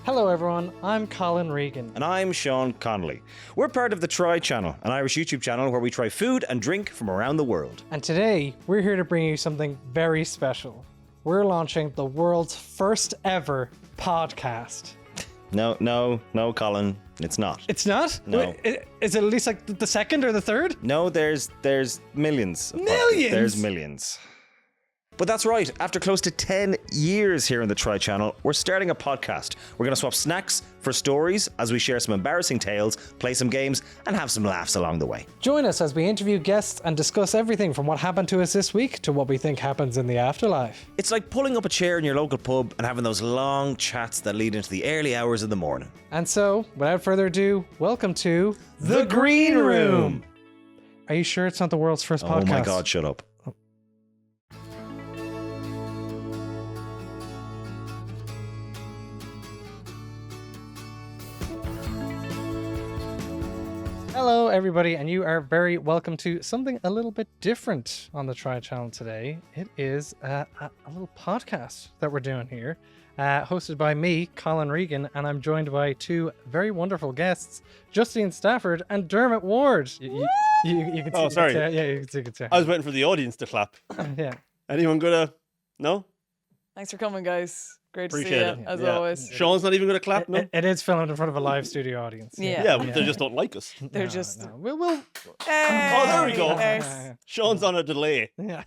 Hello everyone, I'm Colin Regan. And I'm Sean Connolly. We're part of the Try channel, an Irish YouTube channel where we try food and drink from around the world. And today, we're here to bring you something very special. We're launching the world's first ever podcast. No, Colin, it's not. It's not? No. Wait, is it at least like the second or the third? No, there's millions. Millions? There's millions. But that's right, after close to 10 years here on the Try channel, we're starting a podcast. We're going to swap snacks for stories as we share some embarrassing tales, play some games, and have some laughs along the way. Join us as we interview guests and discuss everything from what happened to us this week to what we think happens in the afterlife. It's like pulling up a chair in your local pub and having those long chats that lead into the early hours of the morning. And so, without further ado, welcome to The Green Room. Are you sure it's not the world's first podcast? Oh my God, shut up. Hello everybody, and you are very welcome to something a little bit different on the Try channel today. It is a little podcast that we're doing here, hosted by me, Colin Regan, and I'm joined by two very wonderful guests, Justine Stafford and Dermot Ward. You can see. Oh, sorry. You can see. I was waiting for the audience to clap. Yeah. Anyone gonna? No? Thanks for coming, guys. Great to Appreciate see it. you, as Yeah. always. Sean's not even gonna clap, no? It is filmed in front of a live studio audience. Yeah. Yeah, but they just don't like us. They're No, just... no. We'll Hey, Oh, there we go. nice. Sean's on a delay. Yeah.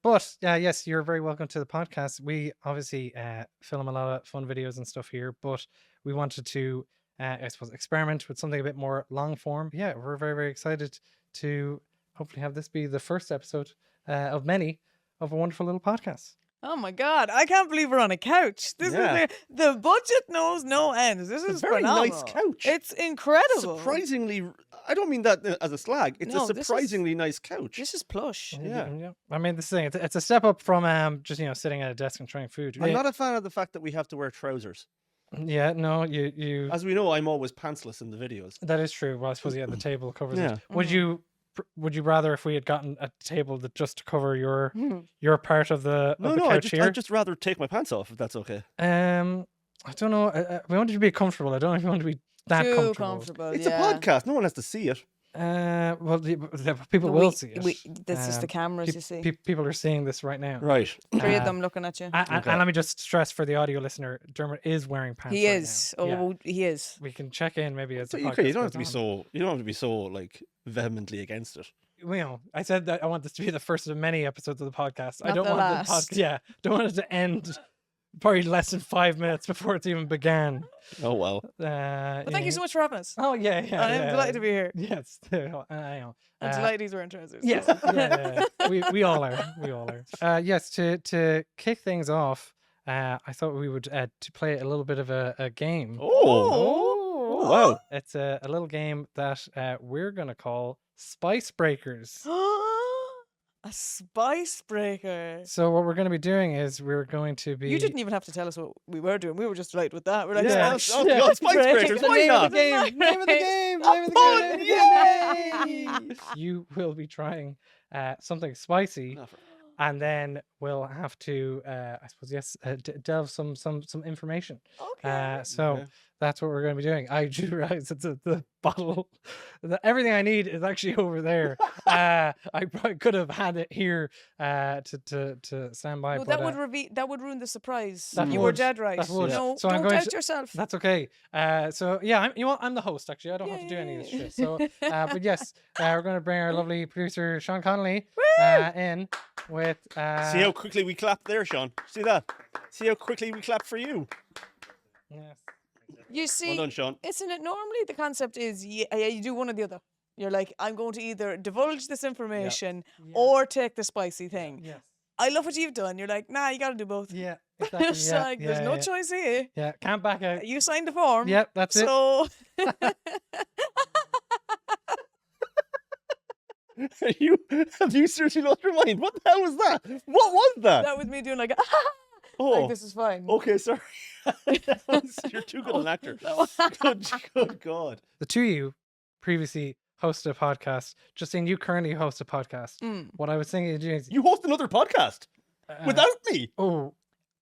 But yes, you're very welcome to the podcast. We obviously film a lot of fun videos and stuff here, but we wanted to, I suppose, experiment with something a bit more long form. Yeah, we're very, very excited to hopefully have this be the first episode of many of a wonderful little podcast. Oh my God, I can't believe we're on a couch. This Yeah. is the budget knows no end. This It's is a very phenomenal. nice couch. It's incredible. Surprisingly, I don't mean that as a slag. It's No, a this is- surprisingly nice couch. This is plush. Yeah. I mean, this thing, it's a step up from just, sitting at a desk and trying food. I'm not a fan of the fact that we have to wear trousers. Yeah, no, you. As we know, I'm always pantsless in the videos. That is true. Well, I suppose, yeah, the table covers Yeah. it. Would you rather if we had gotten a table that just to cover your part of the No, couch here? I'd just rather take my pants off if that's okay. I don't know. We want you to be comfortable. I don't know if you want to be that Too comfortable. comfortable. It's yeah. a podcast. No one has to see it. Well, people will see it. This is the cameras, you see. People are seeing this right now. Right. Three uh, of them looking at you. And let me just stress for the audio listener, Dermot is wearing pants. He right is. now. Yeah. Oh, he is. We can check in maybe as the You podcast don't goes have to be on. so. You don't have to be so like vehemently against it. I said that I want this to be the first of many episodes of the podcast. I Not don't the want last. the podcast. Yeah, don't want it to end probably less than 5 minutes before it's even began. Oh well. Well, thank you so much for having us. Oh yeah. I'm delighted to be here. Yes, I know. I'm delighted he's wearing trousers. Yes, we all are. We all are. Yes, to kick things off, I thought we would to play a little bit of a game. Oh wow. It's a little game that we're gonna call Spice Breakers. A spice breaker. So what we're going to be doing is we're going to be. You didn't even have to tell us what we were doing. We were just delighted with that. We're like, Yeah. spice Oh, God, Spice Breakers, breaker. why Name not? of the game. Name of the game. Name of the Oh, game. yay! You will be trying something spicy, and then we'll have to, I suppose, yes, delve some information. Okay. So Okay. that's what we're going to be doing. I do realize that the bottle, everything I need is actually over there. I probably could have had it here to stand by. Well, but, that would ruin the surprise. that You would. were dead right. That would. No, So I'm don't going doubt to- yourself. That's okay. So yeah, I'm the host actually. I don't have to do any of this shit. So, but yes, we're going to bring our lovely producer Sean Connolly in with. See how quickly we clap there, Sean. See that? See how quickly we clap for you. Yes. You see, Well done, Sean. isn't it normally the concept is you do one or the other. You're like, I'm going to either divulge this information or take the spicy thing. Yes. I love what you've done. You're like, nah, you got to do both. Yeah. Exactly. It's like, there's no choice here. Yeah. Can't back out. You signed the form. Yep. That's it. So Have you seriously lost your mind? What the hell was that? What was that? that was me doing like, Oh, like this is fine. okay, sorry. You're too good an actor. Good God. The two of you previously hosted a podcast. Justine, you currently host a podcast. Mm. What I was thinking of doing is You host another podcast without me. oh,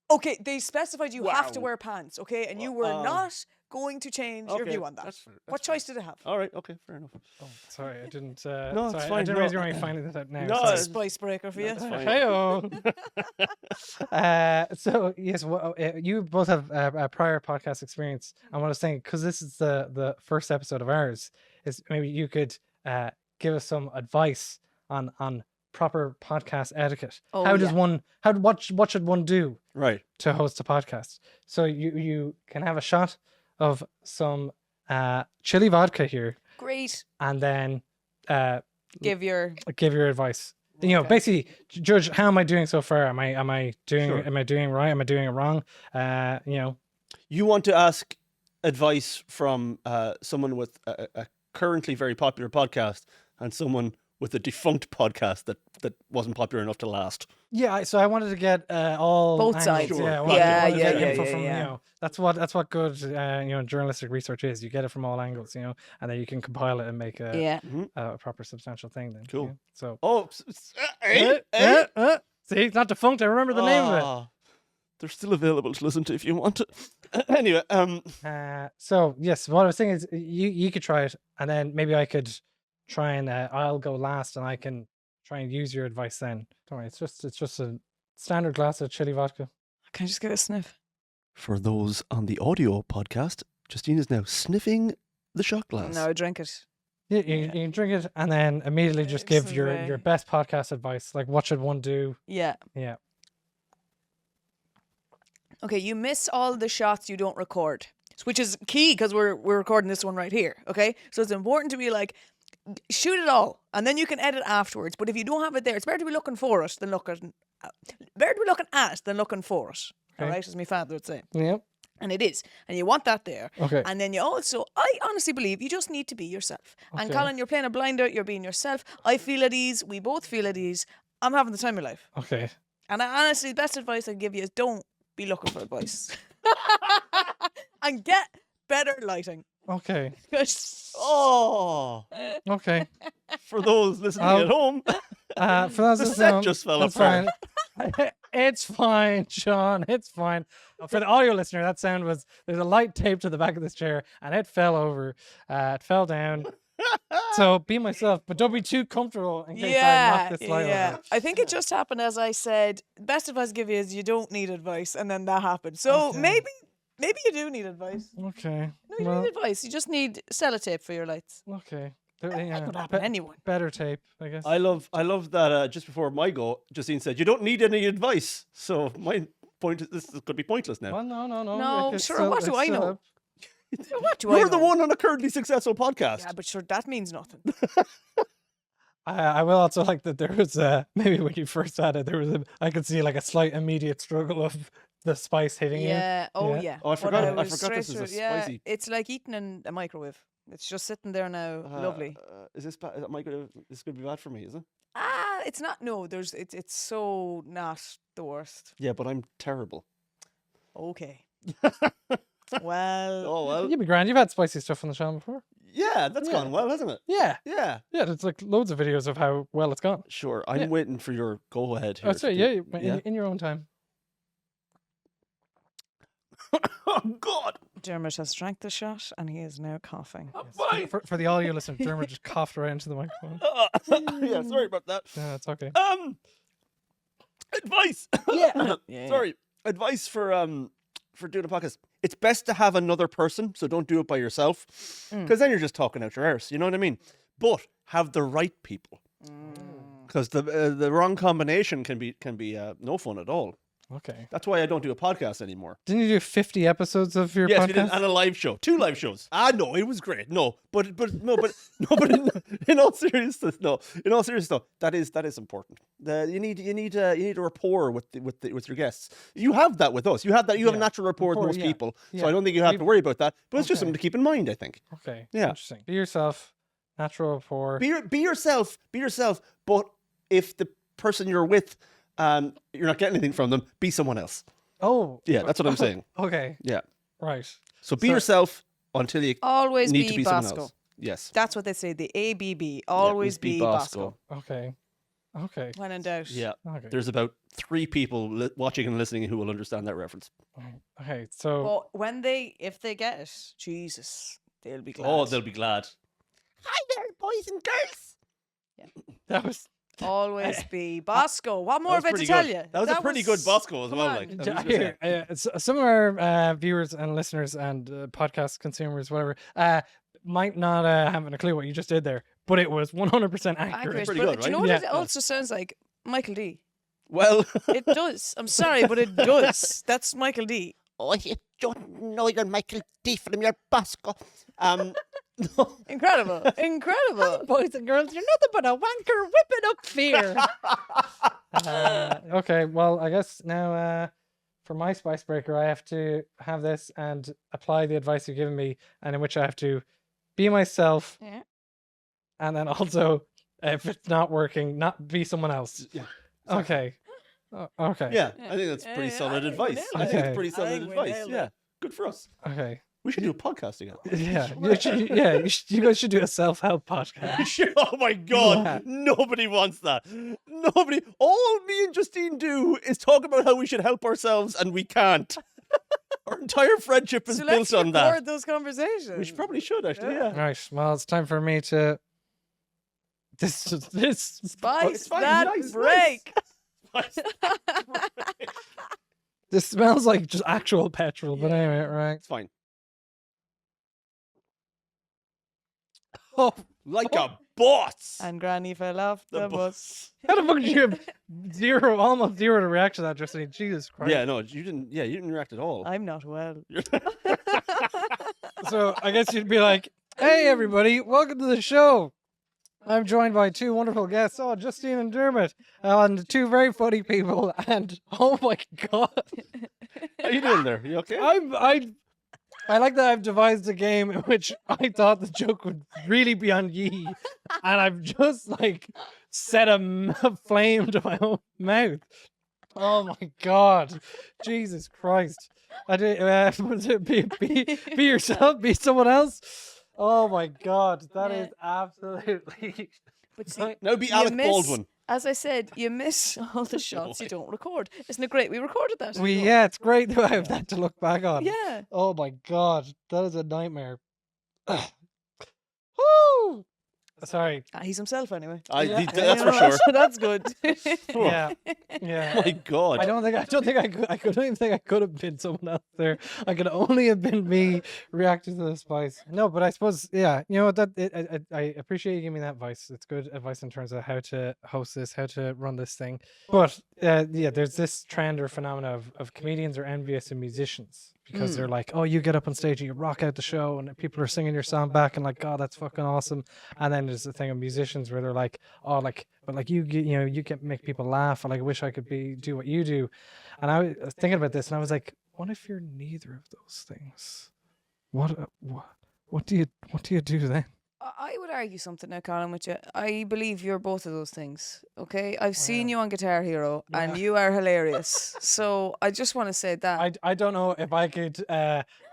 Okay, they specified you have to Wow. wear pants, okay? And you were not going to change your Okay, view on that. that's fair, What that's fair. choice did it have? All right, okay, fair enough. Oh, sorry, I didn't. No, it's sorry, I fine, didn't no. realize you were only finding this out now. No, sorry. it's- Spice breaker for you. That's fine. Hey-o. So yes, you both have a prior podcast experience. And what I was saying, because this is the first episode of ours, is maybe you could give us some advice on proper podcast etiquette. Oh, How does yeah. one? What should one do Right. to host a podcast? So you can have a shot of some chili vodka here, Great. and then Give your give your advice. You know, Okay. basically judge how am I doing so far? Am I doing Sure. am I doing right? Am I doing it wrong? You know, You want to ask advice from someone with a currently very popular podcast and someone with a defunct podcast that wasn't popular enough to last. yeah. So I wanted to get all Both angles, sides. Sure. Yeah, I Yeah, wanted to yeah, get yeah, info yeah, from, yeah. you know, that's what good journalistic research is. You get it from all angles, you know, and then you can compile it and make a proper substantial thing. Then Cool. you know? So Oh, see, it's not defunct. I remember the name of it. Ah, they're still available to listen to if you want to. Anyway, So yes, what I was saying is you could try it, and then maybe I could try and I'll go last, and I can try and use your advice then. Don't worry, it's just a standard glass of chili vodka. Can I just get a sniff? for those on the audio podcast, Justine is now sniffing the shot glass. No, drink it. You can drink it and then immediately just give This is your way- best podcast advice. Like, what should one do? Yeah. Yeah. Okay, you miss all the shots you don't record, which is key because we're recording this one right here. Okay, so it's important to be like, shoot it all, and then you can edit afterwards. But if you don't have it there, it's better to be looking for it than looking. Better to be looking at it than looking for it. All Okay. right, as my father would say, Yep. and it is, and you want that there. Okay. And then you also, I honestly believe you just need to be yourself. And Okay. Colin, you're playing a blinder. You're being yourself. I feel at ease. We both feel at ease. I'm having the time of my life. Okay. And I honestly, the best advice I'd give you is don't be looking for advice. And get better lighting. Okay. 'Cause- Oh, Okay. for those listening I'll- at home, For those The listening set at home, just fell that's apart. fine. It's fine, Sean. It's fine. For the audio listener, that sound was there's a light taped to the back of this chair and it fell over. It fell down. So be myself, but don't be too comfortable in case I knock this light over. I think it just happened as I said. Best advice I give you is you don't need advice, and then that happened. So Okay. maybe you do need advice. Okay. No, you Well, don't need advice. You just need sellotape for your lights. okay. That Yeah, could happen to anyone. better tape, I guess. I love that just before my go, Justine said, you don't need any advice. So my point is this could be pointless now. Well, no. No, it's sure, still- what do it's I still know? up. What do I You're the know? one on a currently successful podcast. Yeah, but sure, that means nothing. I will also like that there was maybe when you first had it, I could see like a slight immediate struggle of the spice hitting you. Yeah. Oh Yeah. yeah. Oh, I But forgot- I was forgot straight this is a through- yeah, spicy- It's like eating in a microwave. It's just sitting there now. Lovely. Is this bad? This could be bad for me, is it? It's not. No, it's so not the worst. Yeah, but I'm terrible. Okay. Well. Oh well. You'd be grand. You've had spicy stuff on the channel before. Yeah, that's Yeah. gone well, hasn't it? Yeah. Yeah. Yeah, there's like loads of videos of how well it's gone. Sure. I'm Yeah. waiting for your go ahead here. Oh, sorry, to do- yeah, in your own time. Oh God. Dermot has drank the shot and he is now coughing. Fine. For the audio listener, Dermot just coughed right into the microphone. Yeah, sorry about that. Yeah, it's okay. Advice. Yeah. Sorry. Advice for doing a podcast. It's best to have another person, so don't do it by yourself, because then you're just talking out your arse. You know what I mean? But have the right people, because the wrong combination can be no fun at all. Okay. That's why I don't do a podcast anymore. Didn't you do 50 episodes of your Yes, podcast? we did, and a live show, 2 live shows. No, it was great. But in all seriousness, though, that is important. You need a rapport with your guests. You have that with us. You have that. You have a Yeah. natural rapport with Rapport, most yeah. people. Yeah. So I don't think you have to worry about that. But it's just Okay. something to keep in mind, I think. Okay. Yeah. Interesting. Be yourself. Natural rapport. Be yourself. Be yourself. But if the person you're with, you're not getting anything from them, be someone else. Oh. Yeah, that's what I'm saying. Okay. Yeah. Right. So be So- yourself until you Always need be to be someone Bosco. else. Yes. That's what they say. The ABB. Always be Bosco. Okay. Okay. When in doubt. Yeah. Okay. There's about 3 people watching and listening who will understand that reference. Okay. So But if they get it, Jesus, they'll be glad. Oh, they'll be glad. Hi there, boys and girls. that was. Always be Bosco. What more That have was I to pretty tell good. you? That was a pretty good Bosco as come well. on. Like, I was gonna say. Here, some of our viewers and listeners and podcast consumers, whatever, might not have a clue what you just did there, but it was 100% accurate. Accurate. Pretty But good, do you know right? what Yeah. it also sounds like? Michael D. Well, It does. I'm sorry, but it does. That's Michael D. oh, you don't know you're Michael D from your Bosco. Incredible. Incredible. Boys and girls, you're nothing but a wanker whipping up fear. Okay, well, I guess now for my spice breaker, I have to have this and apply the advice you've given me, and in which I have to be myself, Yeah. and then also, if it's not working, not be someone else. Yeah. Okay. Okay. Yeah, I think that's pretty Yeah, solid I think advice. nailed I think it. it's pretty I solid think we advice. nailed it. Yeah, good for us. Okay. We should do a podcast again. Yeah. You guys should do a self-help podcast. Oh my god, Yeah. nobody wants that. Nobody. All me and Justine do is talk about how we should help ourselves, and we can't. Our entire friendship is So built let's on that. record those conversations. We probably should actually. Yeah. Right. Well, it's time for me to. This. Spice fine, that nice, break. This smells like just actual petrol, but anyway, right? It's fine. Oh, Like a boss. And Granny fell off the bus. how the fuck did you have almost zero to react to that, Justine? Jesus Christ. Yeah, no, you didn't. Yeah, you didn't react at all. I'm not well. So I guess you'd be like, "Hey, everybody, welcome to the show. I'm joined by 2 wonderful guests, Justine and Dermot, and 2 very funny people. And oh my god, How you doing there? You okay? I like that I've devised a game in which I thought the joke would really be on ye, and I've just like set a flame to my own mouth. Oh my god, Jesus Christ! I did. Was it be yourself? Be someone else? Oh my god, that is absolutely. But see, Now be you Alec miss- Baldwin. As I said, you miss all the shots you don't record. Isn't it great? We recorded that. Yeah, it's great that I have that to look back on. Yeah. Oh my god, that is a nightmare. Woo! Sorry. He's himself anyway. Yeah. That's for sure. So that's good. Yeah. Yeah. My God. I don't think I could. I don't even think I could have been someone else there. I could only have been me reacting to the spice. No, but I suppose, yeah. You know what? I appreciate you giving me that advice. It's good advice in terms of how to host this, how to run this thing. But yeah, there's this trend or phenomena of comedians are envious of musicians because they're like, oh, you get up on stage and you rock out the show, and people are singing your song back, and like, God, that's fucking awesome. And then there's the thing of musicians where they're like, oh, like, but like you can make people laugh, or like, I wish I could do what you do. And I was thinking about this, and I was like, what if you're neither of those things? What do you do then? I would argue something now, Colin, with you. I believe you're both of those things. Okay, I've seen you on Guitar Hero, and you are hilarious. So I just want to say that. I don't know if I could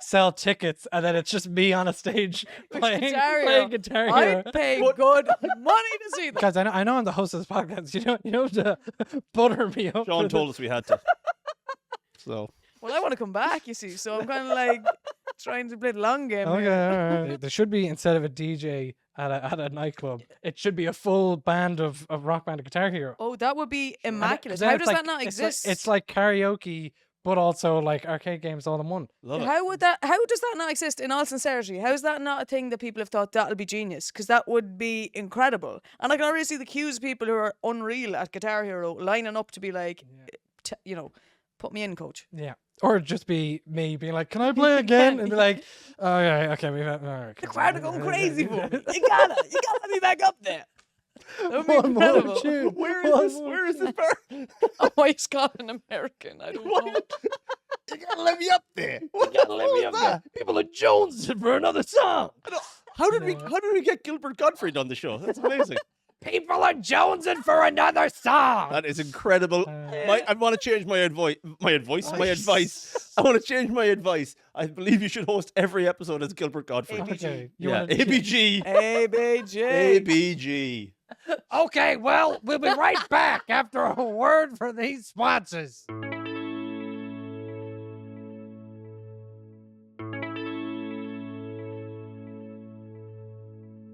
sell tickets and then it's just me on a stage playing Guitar Hero. I'd pay good money to see that. Guys, I know I'm the host of this podcast. You don't have to butter me up. Sean told us we had to. So. Well, I want to come back, you see. So I'm kind of like trying to play the long game. Okay, here. all right. There should be, instead of a DJ at a nightclub, it should be a full band of Rock Band and Guitar Hero. Oh, that would be immaculate. Then How it's does like- that not exist? It's like karaoke, but also like arcade games all in one. Love it. How does that not exist? In all sincerity, how is that not a thing that people have thought that'll be genius? Because that would be incredible. And I can already see the queues of people who are unreal at Guitar Hero lining up to be like, put me in, coach. Yeah. Or just be me being like, can I play again? And be like, oh yeah, okay, we've had The crowd are going crazy for me. You gotta let me back up there. That would be One more incredible. tune. Where is this part? Oh, he's got an American. I don't know. You gotta let me up there. You gotta let me up there. People are jonesing for another song. How did we get Gilbert Gottfried on the show? That's amazing. People are jonesing for another song. That is incredible. I want to change my advice. My advice. I want to change my advice. I believe you should host every episode as Gilbert Gottfried. Okay. Yeah, ABG. ABJ. ABG. Okay, well, we'll be right back after a word for these sponsors.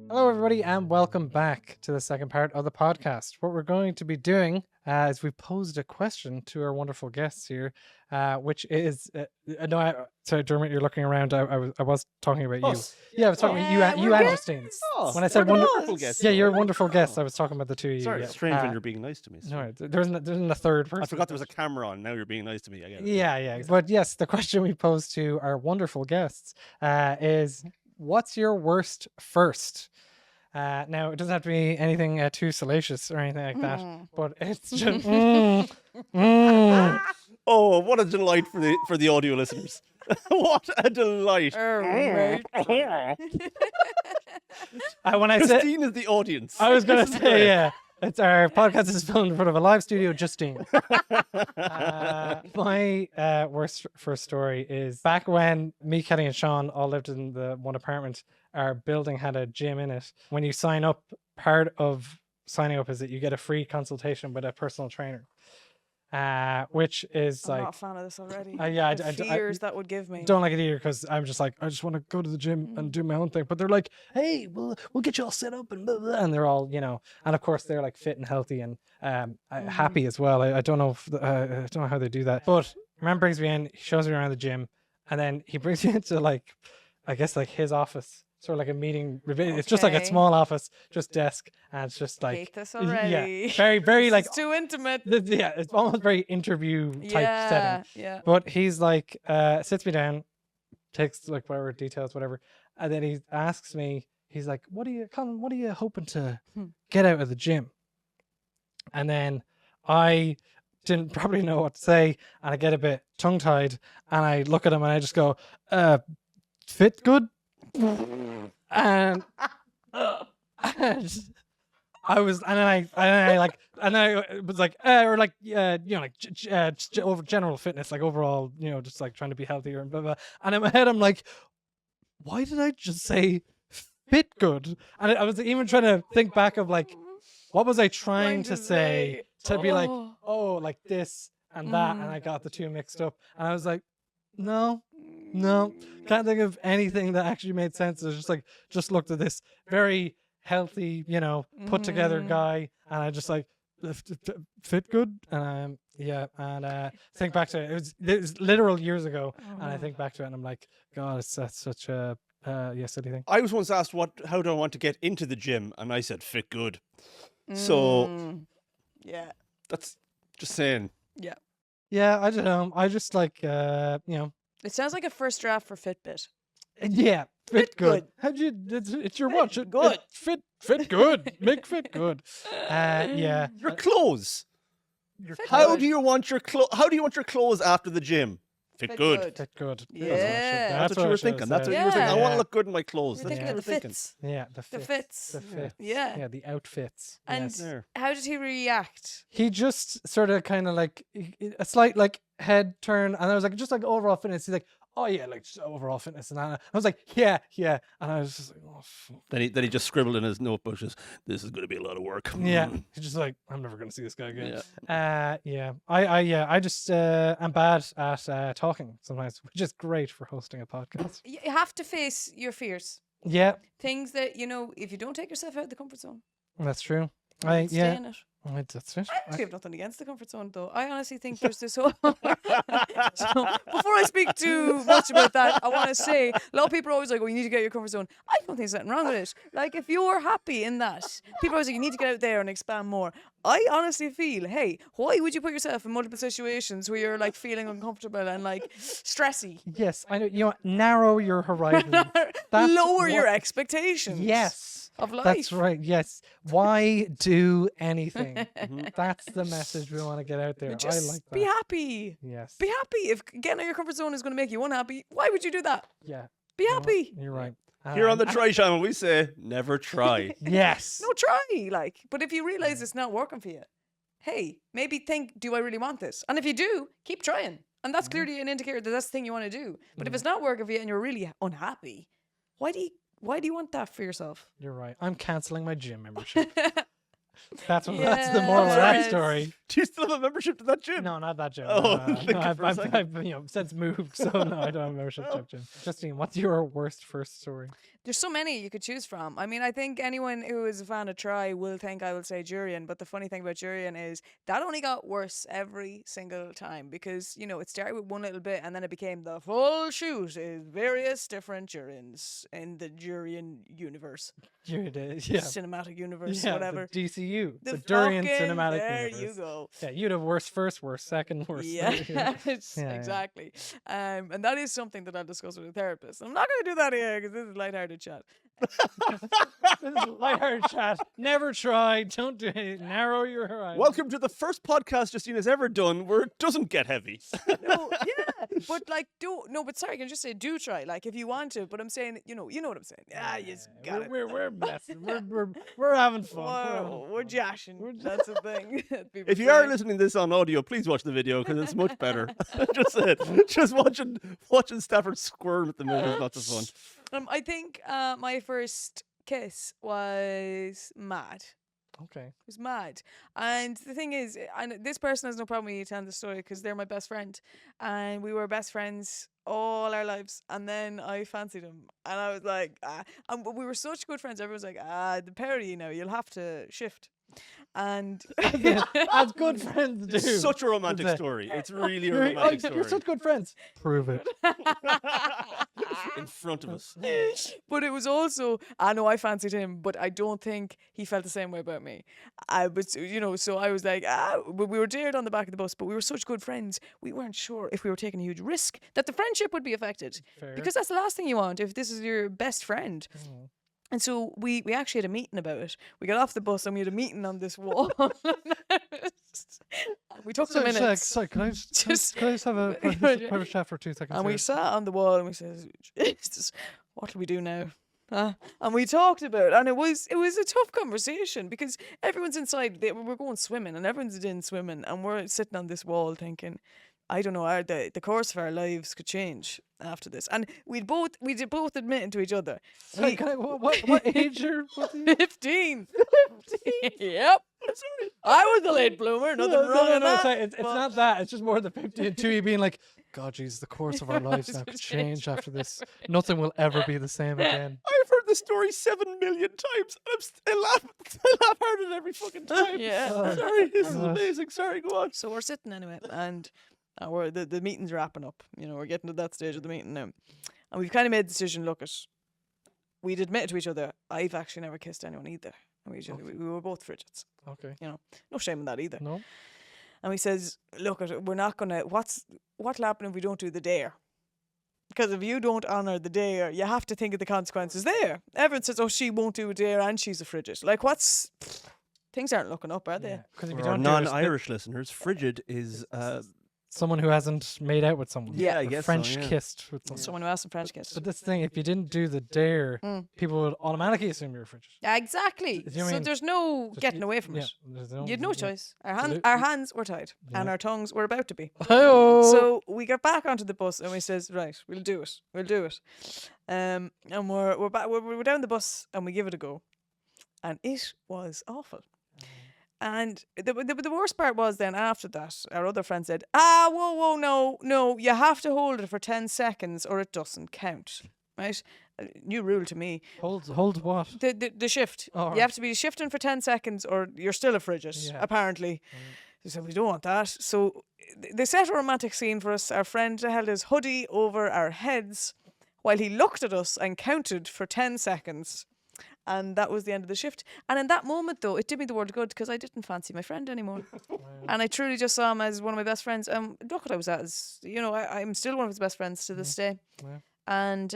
Hello, everybody, and welcome back to the second part of the podcast. What we're going to be doing is we posed a question to our wonderful guests here, which is sorry, Dermot, you're looking around. I was talking about you. Us. Yeah, I was talking about you and Justine. Oh, When I said we're the wonderful wonderful guests. Yeah, you're a wonderful guest. I was talking about the two of you. Sorry, yeah. it's strange when you're being nice to me. No, there isn't a third person. I forgot there was a camera on. Now you're being nice to me. I get it. Yeah. But yes, the question we posed to our wonderful guests is, what's your worst first? Now, it doesn't have to be anything too salacious or anything like that, but it's just... Oh, what a delight for the audio listeners. What a delight. When I said... Justine is the audience. I was going to say, yeah. It's our podcast is filmed in front of a live studio, Justine. My worst first story is back when me, Kelly, and Sean all lived in the one apartment. Our building had a gym in it. When you sign up, part of signing up is that you get a free consultation with a personal trainer, which is I'm like... not a fan of this already. yeah, The fears that would give me. Don't like it either because I'm just like, I just want to go to the gym and do my own thing. But they're like, hey, we'll get you all set up and blah, blah. And they're all, and of course they're like fit and healthy and happy as well. I don't know I don't know how they do that. But man brings me in, he shows me around the gym, and then he brings me into like, I guess like his office. Sort of like a meeting. It's just like a Okay. small office, just desk, and it's just like... Hate this already. Yeah, very This like... is too intimate. Yeah, it's almost very interview type setting. Yeah. But he's like, sits me down, takes like whatever details, whatever, and then he asks me, he's like, Colin, what are you hoping to get out of the gym? And then I didn't probably know what to say, and I get a bit tongue-tied, and I look at him and I just go, fit good? And I was, and then I was like, or like, over general fitness, like overall, just like trying to be healthier and blah, blah. And in my head, I'm like, why did I just say fit good? And I was even trying to think back of like, what was I trying to say to be like, oh, like this and that. And I got the two mixed up. And I was like, no, can't think of anything that actually made sense. I was just looked at this very healthy, put together guy, and I just like fit good, and think back to it. It was literal years ago, and I think back to it, and I'm like, God, that's such a silly thing. I was once asked how do I want to get into the gym, and I said fit good. So yeah, that's just saying. Yeah, I don't know. I just like it sounds like a first draft for Fitbit. Yeah, fit good. good. How'd you? It's your watch. good. Fit good. Make fit good. Yeah. Your clothes. Fit How good. do you want your clothes after the gym? Fit good. Fit good. Yeah. That's what you were thinking. That's what you were thinking. I want to look good in my clothes. You're That's thinking what of you the were thinking. fits. Yeah, the The fits. fits. The fits. Yeah. Yeah, the outfits. And yes. There. how did he react? He just sort of kind of like a slight like head turn, and I was like, just like overall fitness. He's like, oh yeah, like just overall fitness, and I was like, yeah, and I was just like, oh, fuck. Then he just scribbled in his notebook, just, this is going to be a lot of work. Yeah. He's just like, I'm never gonna see this guy again. Yeah. I just am bad at talking sometimes, which is great for hosting a podcast. You have to face your fears. Yeah, Things that, if you don't take yourself out of the comfort zone, that's true. stay in it. That's it. I actually have nothing against the comfort zone, though. I honestly think there's this whole... So, before I speak too much about that, I want to say, a lot of people are always like, oh, you need to get out of your comfort zone. I don't think there's nothing wrong with it. Like, if you're happy in that, people are always like, you need to get out there and expand more. I honestly feel, hey, why would you put yourself in multiple situations where you're, like, feeling uncomfortable and, like, stressy? Yes, I know. Narrow your horizon. That's Lower your what- expectations. Yes. Of life. That's right. Yes. Why do anything? That's the message we want to get out there. Just I like that. be happy. Yes. Be happy. If getting out of your comfort zone is going to make you unhappy, why would you do that? Yeah. Be happy. You're right. Here on the Try Channel, we say, never try. Yes. No, try. Like, but if you realize it's not working for you, hey, maybe think, do I really want this? And if you do, keep trying. And that's clearly an indicator that that's the thing you want to do. But if it's not working for you and you're really unhappy, why do you want that for yourself? You're right. I'm cancelling my gym membership. That's the moral of that Yes. story. Do you still have a membership to that gym? No, not that gym. Oh, No, thinking for a I've since moved, so no, I don't have a membership to that gym. Justine, what's your worst first story? There's so many you could choose from. I mean, I think anyone who is a fan of Try will think I will say Jurian, but the funny thing about Jurian is that only got worse every single time because, it started with one little bit and then it became the full shoot is various different Jurians in the Jurian universe. Cinematic universe, whatever. The DCU, the Durian fucking- Cinematic there Universe. you go. Yeah, you'd have worst first, worst second, worst. Yes, Yeah. exactly. And that is something that I'll discuss with a therapist. I'm not going to do that here because this is lighthearted chat. This is lighthearted chat. Never try. Don't do it. Narrow your horizon. Welcome to the first podcast Justine has ever done where it doesn't get heavy. No, yeah, but but sorry, I can just say do try, like if you want to. But I'm saying, you know what I'm saying. Yeah, you just got it. We're messing. We're having fun. We're joshing. That's the thing. that people If you are say. listening to this on audio, please watch the video because it's much better. Just watching Stafford squirm at the minute is not so fun. I think my first kiss was mad. Okay. It was mad. And the thing is, and this person has no problem with me telling the story because they're my best friend. And we were best friends all our lives. And then I fancied him. And I was like, and we were such good friends. Everyone's like, the pair of you now, you'll have to shift. And As good friends do. Such a romantic Is it? story. It's really a romantic You're story. such good friends. Prove it. In front of us. But it was also, I know I fancied him, but I don't think he felt the same way about me. So I was like, we were dared on the back of the bus, but we were such good friends. We weren't sure if we were taking a huge risk that the friendship would be affected. Fair. Because that's the last thing you want if this is your best friend. And so we actually had a meeting about it. We got off the bus and we had a meeting on this wall. We took some minutes. Sorry, can I just have a private chat for 2 seconds? And we here? sat on the wall and we said, Jesus, what do we do now? And we talked about it, and it was a tough conversation because everyone's inside. We're going swimming and everyone's in swimming and we're sitting on this wall thinking, I don't know, the course of our lives could change after this. And we did both admitting to each other. Sorry, what age are both of you? 15. Yep. I was a late bloomer. Nothing wrong with that. Sorry, it's not that. It's just more the 52 you being like, God, Jesus, the course of our lives now could change after this. Nothing will ever be the same again. I've heard the story 7 million times and I'm still laughing. I laugh harder than every fucking time. Yeah. Sorry, this is amazing. Sorry, go on. So we're sitting anyway, and the meeting's wrapping up. We're getting to that stage of the meeting now, and we've kind of made the decision. Look, we'd admit to each other, I've actually never kissed anyone either. And we were both frigids. Okay. No shame in that either. No. And we says, look, we're not gonna. What'll happen if we don't do the dare? Because if you don't honour the dare, you have to think of the consequences there. Everyone says, oh, she won't do a dare and she's a frigid. Like, things aren't looking up, are they? Because if For you our don't do it, non-Irish listeners, frigid is someone who hasn't made out with someone. Yeah, I Or guess so, French yeah. kissed with someone. Someone who has some French kiss. But this thing, if you didn't do the dare, people would automatically assume you're frigid. Yeah, exactly. Do you So mean- there's no Just getting y- away from yeah, it. there's You had no yeah. choice. Absolutely. Our hands were tied, and Yeah. our tongues were about to be. Hi-oh. So we got back onto the bus, and we says, "Right, we'll do it. We'll do it." And we're back. We're down the bus, and we give it a go, and it was awful. And the worst part was then after that, our other friend said, whoa, no, you have to hold it for 10 seconds or it doesn't count, right? New rule to me. Hold what? The shift. Oh, You have to be shifting for 10 seconds or you're still a frigid, Yeah. apparently. So we don't want that. So they set a romantic scene for us. Our friend held his hoodie over our heads while he looked at us and counted for 10 seconds. And that was the end of the shift. And in that moment, though, it did me the world of good because I didn't fancy my friend anymore. And I truly just saw him as one of my best friends. Look what I was at. I'm still one of his best friends to this day. Yeah. And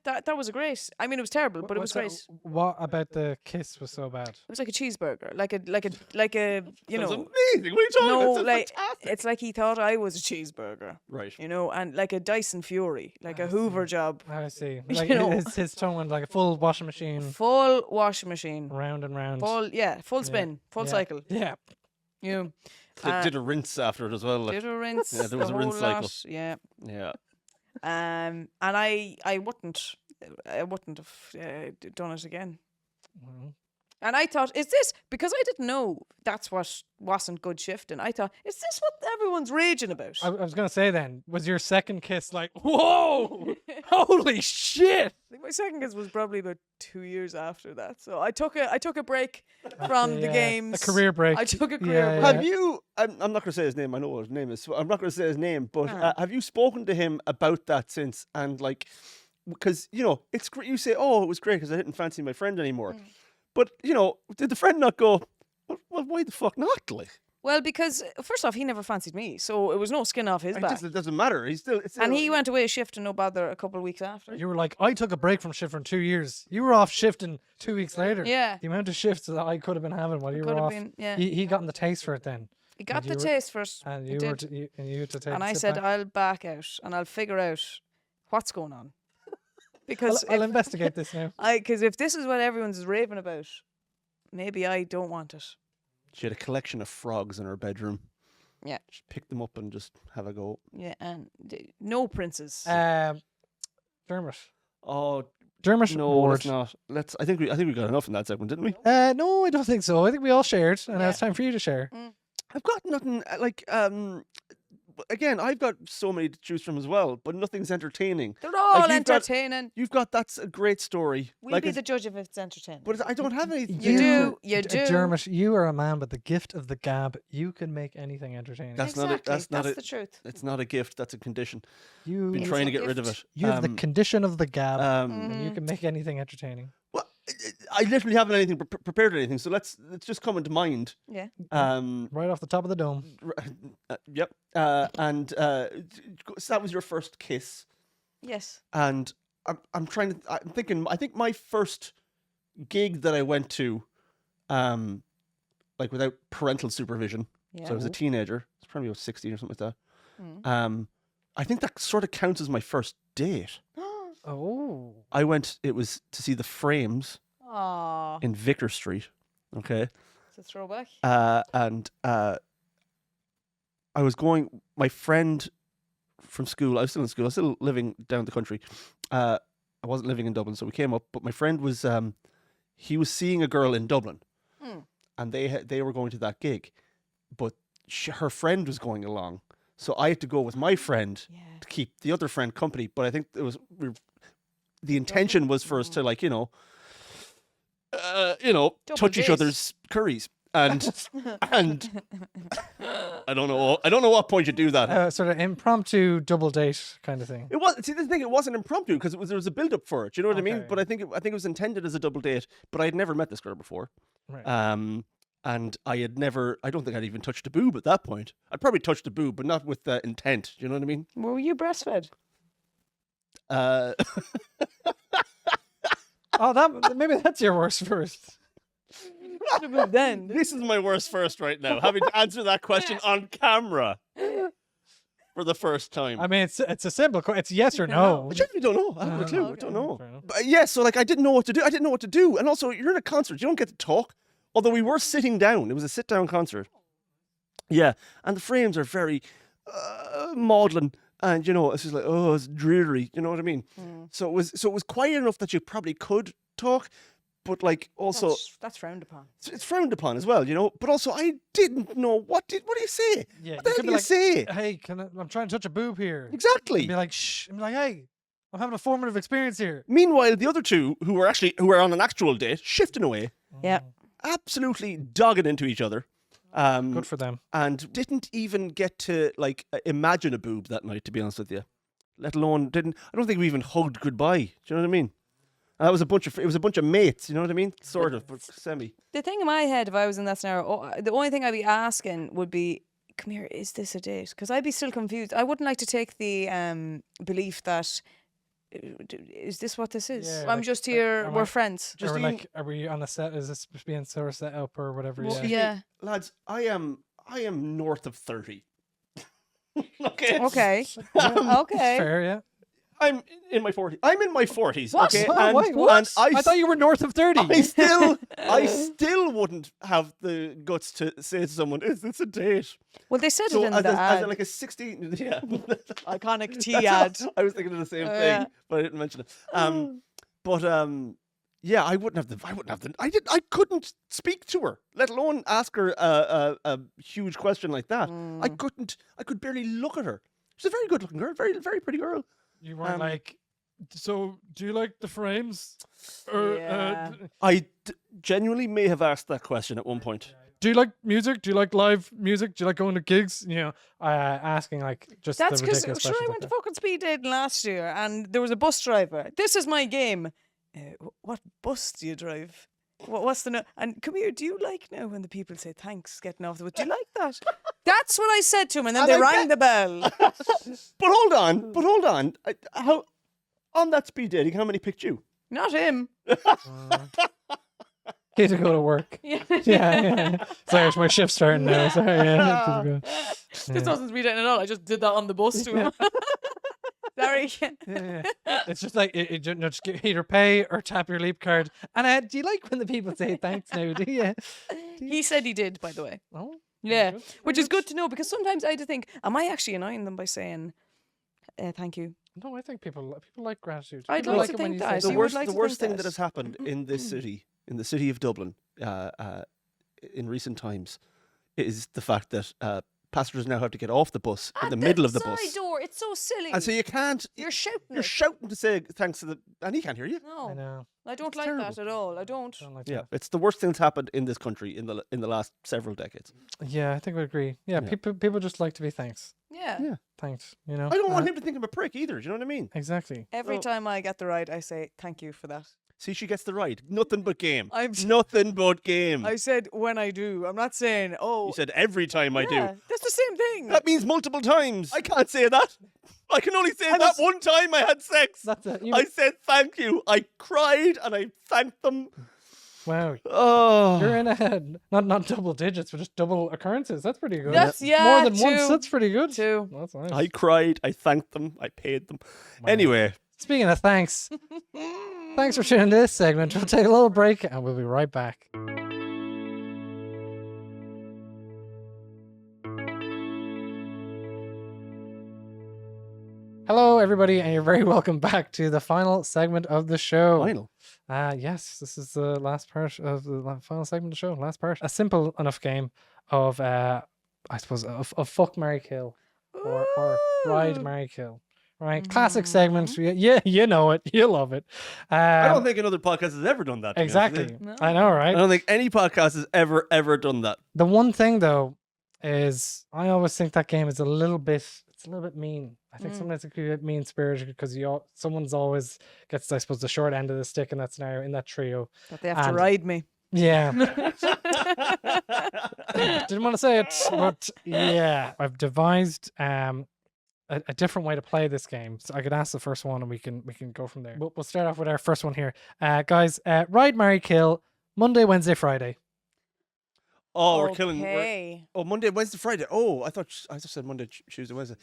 that was great. I mean, it was terrible, but it was great. What about the kiss was so bad? It was like a cheeseburger, like a you That's know. amazing. What are you talking No, about? like Fantastic. it's like he thought I was a cheeseburger, Right. and like a Dyson Fury, like a Hoover job, I see. You Like know. his tongue went like a full washing machine, full washing machine, round and round. full spin, full Yeah. cycle. Yeah. You know, They did a rinse after it as well. Like, did a rinse. Yeah, there was the a rinse whole lot, cycle. Yeah. yeah. And I wouldn't have done it again. Well, And I thought, is this, because I didn't know that's what wasn't good shifting, I thought, is this what everyone's raging about? I was going to say then, was your second kiss like, whoa, holy shit? I think my second kiss was probably about 2 years after that. So I took a break from the games. A career break. I took a career break. Have you? I'm not going to say his name. I know what his name is. So I'm not going to say his name. But have you spoken to him about that since? And like, because it's great. You say, "Oh, it was great because I didn't fancy my friend anymore." But did the friend not go? Well, why the fuck not? Like, Well, because first off, he never fancied me, so it was no skin off his back. it doesn't matter. He's still. And he went away shifting no bother a couple of weeks after. You were like, I took a break from shift for 2 years. You were off shifting 2 weeks later. Yeah. The amount of shifts that I could have been having while you were off. He got in the taste for it then. He got the taste first. And you had to take. And I sit said, back. I'll back out and I'll figure out what's going on. Because I'll investigate this now. Because if this is what everyone's raving about, maybe I don't want it. She had a collection of frogs in her bedroom. Yeah. Just pick them up and just have a go. Yeah, and no princes. Dermot. Oh, Dermot no, Ward. let's not. I think we got enough in that segment, didn't we? No, I don't think so. I think we all shared, and now it's time for you to share. I've got nothing like again, I've got so many to choose from as well, but nothing's entertaining. They're all Like, entertaining. You've got that's a great story. We'll be the judge if it's entertaining. But I don't have anything. You do. Dermot, you are a man with the gift of the gab. You can make anything entertaining. That's the truth. It's not a gift. That's a condition. You've Been trying to get rid of it. You have the condition of the gab, Mm-hmm. and you can make anything entertaining. Well, I literally haven't anything prepared or anything, so let's just come into mind. Yeah. Right off the top of the dome. Yep. And so that was your first kiss, Yes. and I'm thinking. I think my first gig that I went to, like without parental supervision. Yeah. So I was a teenager. I was probably about 16 or something like that. I think that sort of counts as my first date. Oh. I went. It was to see the Frames Aww. in Vicar Street. Okay. It's a throwback. And I was going. My friend from school. I was still in school. I was still living down the country. I wasn't living in Dublin, so we came up. But my friend was. He was seeing a girl in Dublin, and they were going to that gig, but her friend was going along. So I had to go with my friend to keep the other friend company. But I think it was the intention was for us to touch each other's curries. And I don't know what point you do that. Sort of impromptu double date kind of thing. It was the thing. It wasn't impromptu because there was a build up for it. You know what I mean? Okay. But I think it was intended as a double date. But I had never met this girl before. Right. And I don't think I'd even touched a boob at that point. I'd probably touched a boob, but not with intent. You know what I mean? Were you breastfed? Maybe that's your worst first. Then. This is my worst first right now, having to answer that question on camera for the first time. I mean, it's a simple question. It's yes or no. I genuinely don't know. I have no clue. I Okay. don't know. Fair enough. But yeah, so like I didn't know what to do. I didn't know what to do. And also, you're in a concert. You don't get to talk. Although we were sitting down. It was a sit-down concert. Yeah. And the Frames are very maudlin. And, it's just like, oh, it's dreary. You know what I mean? So it was quiet enough that you probably could talk. But like also... That's frowned upon. It's frowned upon as well, But also I didn't know, what do you say? Yeah, What the hell could do be you like, say? Hey, I'm trying to touch a boob here. Exactly. And be like, shh. And be like, hey, I'm having a formative experience here. Meanwhile, the other two who were on an actual date, shifting away, Yeah. absolutely dogging into each other. Good for them. And didn't even get to imagine a boob that night, to be honest with you. Let alone I don't think we even hugged goodbye. Do you know what I mean? And it was a bunch of mates, you know what I mean? Sort of, but semi. The thing in my head, if I was in that scenario, the only thing I'd be asking would be, come here, is this a date? Because I'd be still confused. I wouldn't like to take the belief that, is this what this is? Yeah, I'm like, just here, we're friends. Are we on a set? Is this being sort of set up or whatever? Well, Yeah. lads, I am north of 30. Okay. Okay. Yeah, Okay. Fair, yeah. I'm in my 40s. I'm in my 40s. What? Okay. What? And, Wait, what? and I thought you were north of 30. I still wouldn't have the guts to say to someone, "Is this a date?" Well, they said So it in as the ad. like a 16, yeah. Iconic T That's ad. what- I was thinking of the same thing, Yeah. but I didn't mention it. But Yeah, I wouldn't have the. I couldn't speak to her, let alone ask her a huge question like that. I couldn't. I could barely look at her. She's a very good-looking girl, very very pretty girl. You weren't like, so do you like the frames? Or Yeah. I genuinely may have asked that question at one point. do you like music? Do you like live music? Do you like going to gigs? You know, asking like just That's the because ridiculous sure I questions went to like fucking speed dating last year, and there was a bus driver. This is my game. What bus do you drive? What's the no? And come here. Do you like now when the people say thanks getting off the bus? Do you like that? That's what I said to him, and then they rang the bell. But hold on. How on that speed dating? How many picked you? Not him. that. He had to go to work. Yeah. Sorry, it's my shift starting now. Sorry, yeah. This wasn't speed dating at all. I just did that on the bus to him. Sorry. Yeah. It's just like just either pay or tap your leap card. And do you like when the people say thanks now? Do you? He said he did, by the way. Oh, Yeah, good. which is good to know because sometimes I had to think, am I actually annoying them by saying thank you? No, I think people like gratitude. I'd People like it to when think you that. say You The would thanks. worst, like the to worst think thing that. that has happened in this city, in the city of Dublin, in recent times, is the fact that passengers now have to get off the bus in the middle of the side bus, door. It's so silly. and so you can't. You're shouting. You're it. shouting to say thanks to the, and he can't hear you. No, I know. I don't It's like terrible. that at all. I don't. Don't like Yeah, that. it's the worst thing that's happened in this country in the last several decades. Yeah, I think we agree. Yeah, Yeah. people just like to be thanks. Yeah. Yeah. Thanks, you know. I don't want him to think I'm a prick either. Do you know what I mean? Exactly. Every So- time I get the ride, I say thank you for that. See, she gets the ride. Nothing but game. I'm. Nothing but game. I said when I do. I'm not saying oh. You said every time I do. yeah, that's the same thing. That means multiple times. I can't say that. I can only say that was- one time I had sex. That's it. I said thank you. I cried and I thanked them. Wow. Oh. You're in ahead. Not double digits, but just double occurrences. That's pretty good. That's More than once. two. That's pretty good. Two. That's nice. I cried. I thanked them. I paid them. Wow. Anyway. Speaking of thanks, thanks for tuning in to this segment. We'll take a little break and we'll be right back. Hello, everybody, and you're very welcome back to the final segment of the show. Final. Yes, this is the last part of the final segment of the show. Last part. A simple enough game of, I suppose, of fuck, marry, kill, or ride, marry, kill. Right, classic segment. Yeah, you know it. You love it. I don't think another podcast has ever done that. to be honest with Exactly. you. No. I know, I right? don't think any podcast has ever done that. The one thing though is I always think that game is a little bit mean. I think sometimes it can be a bit mean spirited because someone's always gets, I suppose, the short end of the stick in that scenario, in that trio. That they have to And- ride me. Yeah. Didn't want to say it, but yeah, I've devised a different way to play this game. So I could ask the first one and we can go from there. We'll start off with our first one here. Guys, ride, marry, kill, Monday, Wednesday, Friday. Oh, we're killing. Okay. Oh, Monday, Wednesday, Friday. Oh, I just said Monday, Tuesday, Wednesday.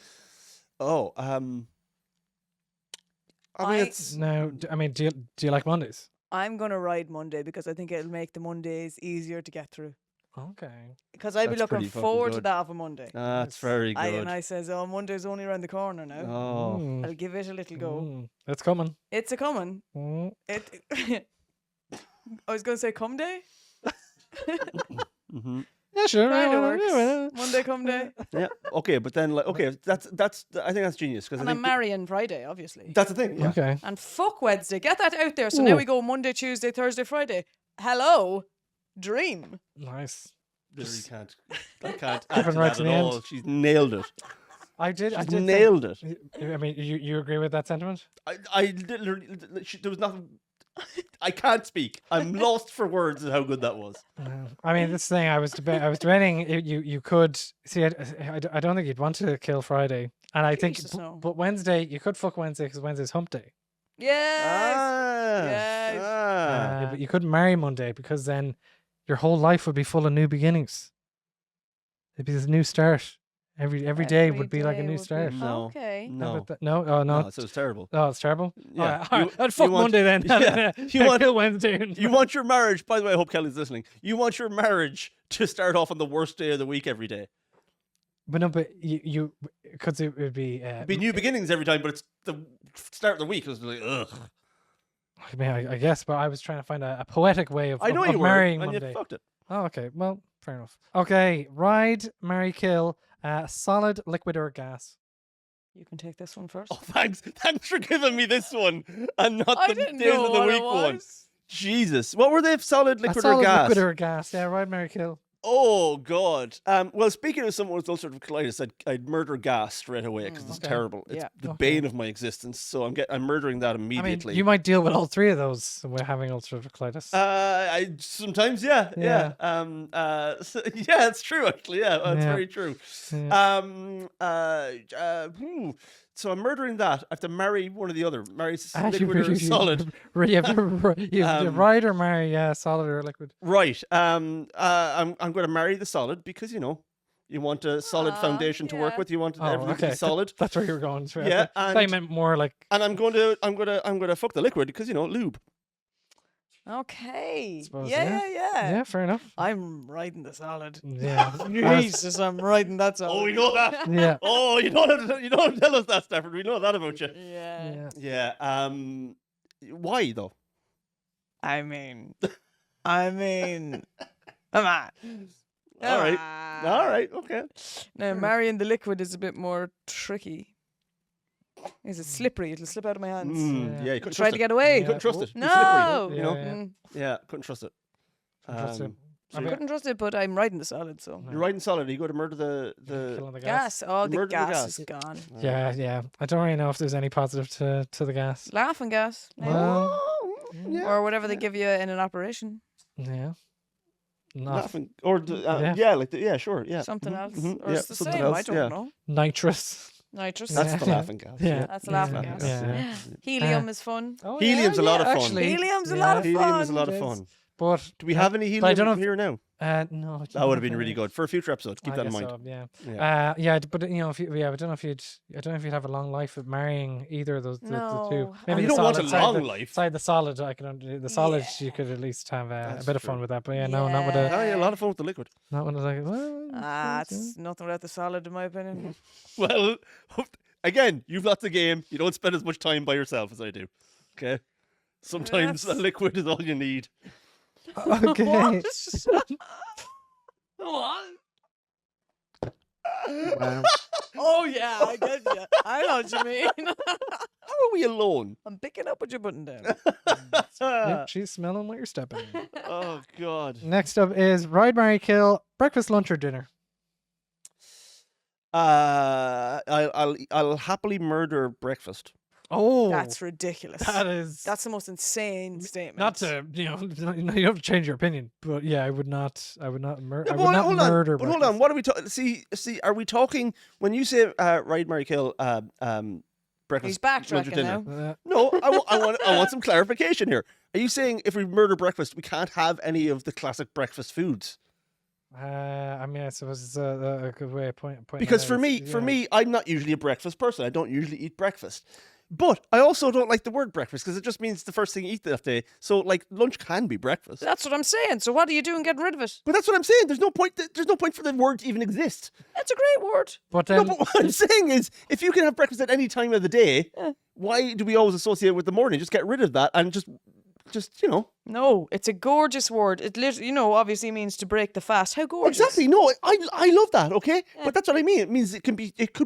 Oh, I mean, it's Now, do you like Mondays? I'm gonna ride Monday because I think it'll make the Mondays easier to get through. Okay. Because I'd be That's looking pretty fucking forward to good. that of a Monday. that's very good. And I says, oh, Monday's only around the corner now. Oh, Mm, I'll give it a little go. It's coming. It's a coming. Mm. It. I was gonna say come day. hmm Yeah, sure. Kind of yeah, works. yeah. Monday come day. yeah. Okay, but then okay, that's I think that's genius because I And I'm think marrying Friday, obviously. that's the thing. Yeah. Okay. And fuck Wednesday. Get that out there. So now Ooh. we go Monday, Tuesday, Thursday, Friday. Hello, dream. Nice. Really can't. I can't Keeping add to right that to at the end. all. She's nailed it. I did. She's think- nailed it. I mean, you agree with that sentiment? I literally, there was nothing. I can't speak. I'm lost for words at how good that was. I mean, this thing I was debating. You could see. I don't think you'd want to kill Friday, and I think, Jesus, no. but Wednesday you could fuck Wednesday because Wednesday's hump day. Yes. Ah, Yes. ah. But you couldn't marry Monday because then your whole life would be full of new beginnings. It'd be this new start. Every day would be like a day new would be- start. No. Okay. How No, about that? No, oh no, no, so it's terrible. oh it's terrible. Yeah, all right. you- I'd fuck you want- Monday then. yeah, you I'd want- kill Wednesday. And You want your marriage, by the way, I hope Kelly's listening. You want your marriage to start off on the worst day of the week every day. but no, but you because it would be. It'd be new beginnings every time, but it's the start of the week. It's like, ugh. I mean, I guess, but I was trying to find a poetic way of, I know of you were, marrying and one you day. fucked it. Oh, okay. Well, fair enough. Okay, ride, marry, kill. Solid, liquid, or gas. You can take this one first. Oh, thanks for giving me this one and not I the didn't days know of the what it week one. was. Jesus, what were they? Solid, liquid, solid, or gas? liquid, or gas. Yeah, ride, marry, kill. Oh God. Well, speaking of someone with ulcerative colitis, I'd murder gas straight away because it's Okay. terrible. It's Yeah. the Okay. bane of my existence. So I'm murdering that I mean, immediately. you might deal with all three of those when having ulcerative colitis. I sometimes, yeah. So, yeah, it's true actually. Yeah, that's Yeah. very true. Yeah. So I'm murdering that. I have to marry one or the other. Marry You liquid or solid. You have to ride or marry, solid or liquid. Right. I'm going to marry the solid because you want a solid foundation to work yeah. with. You want Oh, everything to okay. be solid. That's where you were going. Sorry. Yeah, I thought you and- meant more like. And I'm going to fuck the liquid because lube. Okay. Suppose, yeah. Yeah, fair enough. I'm riding the solid. Yeah. Jesus, I'm riding that solid. Oh, we know that. Yeah. Oh, you don't have to tell us that, Stafford. We know that about you. Yeah. Yeah. Yeah. Why though? I mean, come on. All right. All right. Okay. Now, marrying the liquid is a bit more tricky. Is it slippery? It'll slip out of my hands. Yeah. You couldn't Try trust to it. get away. You couldn't trust it. It's No. slippery, Yeah, know. yeah. Yeah. Couldn't trust it. Trust it. So I you're, Couldn't trust it, but I'm riding the solid, so. you're riding solid. You go to murder the Killing the Gas. Oh, the Murder the gas gas. is gone. Yeah. I don't really know if there's any positive to the gas. Laughing gas. maybe. Well, yeah. Or whatever they give you in an operation. yeah. Not Laughing or sure, yeah. Something Mhm, else. mhm, Or yeah, it's the something same. else, I don't yeah. know. nitrous. Nitrous. That's the Yeah. laughing gas. Yeah. That's laughing Yeah. gas. Yeah. Helium is fun. Oh, Helium's a lot of fun. Actually, Helium's a lot of Helium is a fun. lot of It is. fun. But Do we have any but I helium don't know if- here now? no, That would have been really good for a future episode. Keep I that in guess mind. so, yeah. Yeah. But if you, I don't know if you'd have a long life of marrying either of those the two. No. Maybe You the don't want a solid side, long the life. Side the solid, I can undo. The solid, you Yeah. could at least have a That's bit of true. fun with that. But no, not with Oh, a, yeah, a lot of fun with the liquid. not with like. Well, It's nothing without the solid, in my opinion. Well, again, you've lots of game. You don't spend as much time by yourself as I do. Okay. Sometimes a That's- liquid is all you need. okay. What? Wow. Oh yeah, I get you. I know what you mean. How are we alone? I'm picking up what you're putting down. Yep, she's smelling what you're stepping in. Oh God. Next up is ride, marry, kill, breakfast, lunch, or dinner. I'll happily murder breakfast. Oh, That's ridiculous. That's the most insane statement. not to you don't have to change your opinion, but yeah, I would not murder. Yeah, I but would not hold murder. on. But hold on. What are we talking? See. Are we talking when you say ride, marry, kill? Breakfast. He's lunch, or backtracking dinner? now. No, I want some clarification here. Are you saying if we murder breakfast, we can't have any of the classic breakfast foods? I mean, I suppose it's a good way of pointing. Because for me, I'm not usually a breakfast person. I don't usually eat breakfast. But I also don't like the word breakfast because it just means the first thing you eat that day. So like lunch can be breakfast. That's what I'm saying. So what are you doing getting rid of it? But that's what I'm saying. There's no point. There's no point for the word to even exist. That's a great word. But No, but what I'm saying is, if you can have breakfast at any time of the day, why do we always associate it with the morning? Just get rid of that and just No, it's a gorgeous word. It literally, obviously means to break the fast. How gorgeous. Exactly. No, I love that. Okay, but that's what I mean. It means it could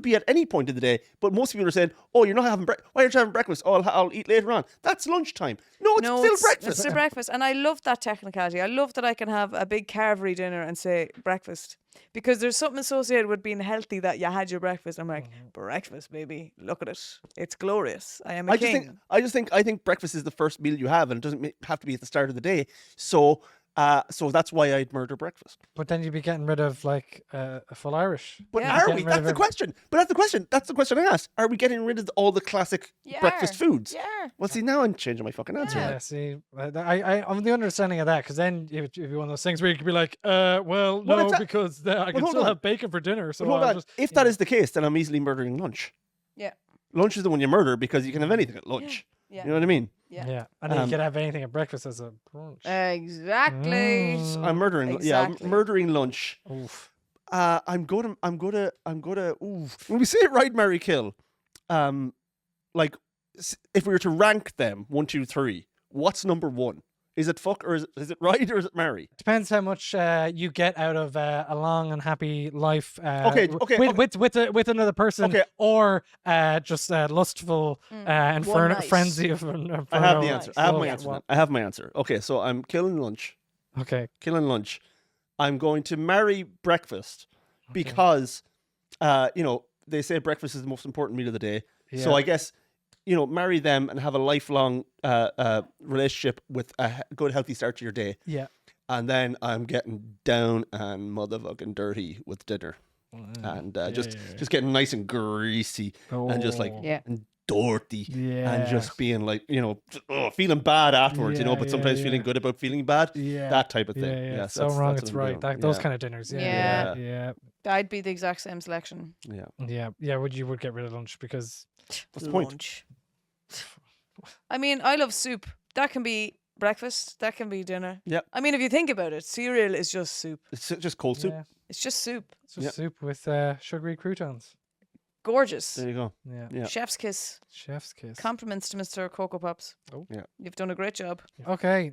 be at any point of the day. But most people are saying, "Oh, you're not having breakfast. Why aren't you having breakfast? Oh, I'll eat later on." That's lunchtime. No, it's still breakfast. It's still breakfast. And I love that technicality. I love that I can have a big carvery dinner and say breakfast. Because there's something associated with being healthy that you had your breakfast. I'm like, breakfast, baby. Look at it. It's glorious. I am a king. I think breakfast is the first meal you have, and it doesn't have to be at the start of the day. So that's why I'd murder breakfast. But then you'd be getting rid of like a full Irish. But Yeah. are Getting we? rid That's of the every- question. But that's the question. That's the question I asked. Are we getting rid of all the classic breakfast foods? Yeah. Well, see, now I'm changing my fucking answer. Yeah, see, I'm the understanding of that because then if you're one of those things where you could be like, well, no, it's a- because I can hold still on. have bacon for dinner. So But hold I'll on. just, If that is the case, then I'm easily murdering lunch. Yeah. Lunch is the one you murder because you can have anything at lunch. Yeah. You know what I mean? Yeah. and then you could have anything at breakfast as a brunch. Exactly. So I'm murdering. Yeah, Exactly. I'm murdering lunch. Oof. I'm gonna. Ooh. When we say ride, marry, kill, like if we were to rank them 1, 2, 3, what's number one? Is it fuck or is it ride or is it marry? Depends how much you get out of a long and happy life. Okay. With another person, Okay. or just lustful night. frenzy of inferno. I have the answer. I have Oh, my answer. well, I have my answer. Okay, so I'm killing lunch. Okay. I'm going to marry breakfast because, they say breakfast is the most important meal of the day. So Yeah. I guess, marry them and have a lifelong relationship with a good, healthy start to your day. Yeah. And then I'm getting down and motherfucking dirty with dinner. And just getting nice and greasy and just like Oh. and dirty Yeah. and just being like, feeling bad afterwards, Yeah, but sometimes yeah. feeling good about feeling bad. Yeah. That type of thing. Yeah. Yes, So that's- wrong, that's it's what I'm right. doing. Those Yeah. kind of dinners. Yeah. Yeah. I'd be the exact same selection. Yeah. Yeah. You would get rid of lunch because What's the point? Lunch. I mean, I love soup. That can be breakfast. That can be dinner. Yeah. I mean, if you think about it, cereal is just soup. It's just cold soup. yeah, It's just soup. it's just Yeah. soup with sugary croutons. Gorgeous. There you go. Yeah. Yeah. Chef's kiss. Chef's kiss. Compliments to Mr. Cocoa Pops. Oh. Yeah. You've done a great job. Okay.